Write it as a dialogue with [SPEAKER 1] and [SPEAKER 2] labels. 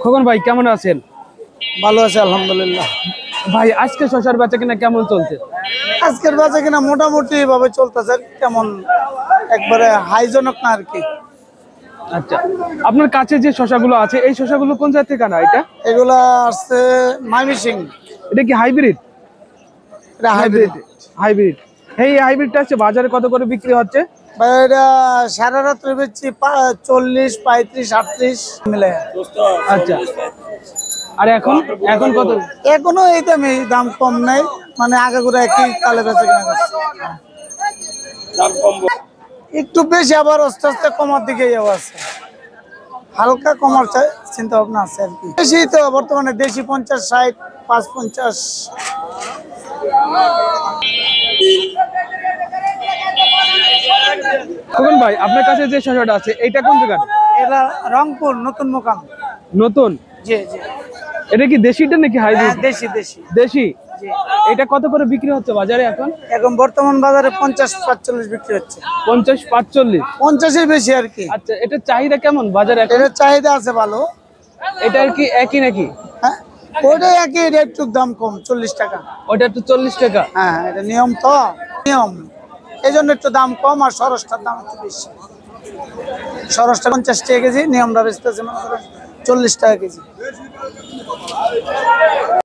[SPEAKER 1] খোকন ভাই কেমন আছেন?
[SPEAKER 2] ভালো আছে আলহামদুলিল্লাহ।
[SPEAKER 1] ভাই আজকে শসার বেচা কিনা কেমন চলছে?
[SPEAKER 2] আজকের বাজার কিনা মোটামুটি ভাবে চলতেছে, কেমন একবারে হাইজনক না আর কি।
[SPEAKER 1] আচ্ছা, আপনার কাছে যে শসাগুলো আছে এই শসাগুলো কোন জাত থেকে আনা?
[SPEAKER 2] এগুলা আসছে মাইমিসিং।
[SPEAKER 1] এটা কি হাইব্রিড?
[SPEAKER 2] এটা হাইব্রিড।
[SPEAKER 1] হাইব্রিড। এই হাইব্রিডটা আছে বাজারে কত করে বিক্রি হচ্ছে?
[SPEAKER 2] ভাই এটা সারা রাত্রে বেচছি 40, 35, 38 মিলে।
[SPEAKER 1] আচ্ছা, আর এখন এখন কত?
[SPEAKER 2] এখনো এই দামে, দাম কম নাই, মানে আগে করে একই কালে বেচে কিনা করছে। একটু বেশি, আবার আস্তে আস্তে কমার দিকে যাওয়া আছে, হালকা কমার চিন্তা ভাবনা আছে আর কি। দেশি তো বর্তমানে দেশি 50, 60, 550।
[SPEAKER 1] খোকন ভাই আপনার কাছে যে শসাটা আছে এটা কোন জায়গা?
[SPEAKER 2] এটা রংপুর নতুন মোকাম।
[SPEAKER 1] নতুন?
[SPEAKER 2] জি জি।
[SPEAKER 1] এটা কি দেশিটা নাকি হাইব্রিড?
[SPEAKER 2] দেশি দেশি।
[SPEAKER 1] দেশি।
[SPEAKER 2] জি।
[SPEAKER 1] এটা কত করে বিক্রি হচ্ছে বাজারে এখন?
[SPEAKER 2] এখন বর্তমান বাজারে 50, 45 বিক্রি হচ্ছে।
[SPEAKER 1] 50, 45?
[SPEAKER 2] 50-এর বেশি আর কি।
[SPEAKER 1] আচ্ছা, এটা চাহিদা কেমন বাজারে এখন?
[SPEAKER 2] এটার চাহিদা আছে ভালো।
[SPEAKER 1] এটা আর কি একই নাকি?
[SPEAKER 2] হ্যাঁ, ওইটাই একই, এটা একটু দাম কম, 40 টাকা।
[SPEAKER 1] ওটা একটু 40 টাকা?
[SPEAKER 2] হ্যাঁ, এটা নিয়ম তো, নিয়ম, এই জন্য একটু দাম কম। আর সরসটার দাম একটু বেশি। সরসটা 50 টাকা কেজি, নিয়মটা বেচতেছে মনে করেন 40 টাকা কেজি।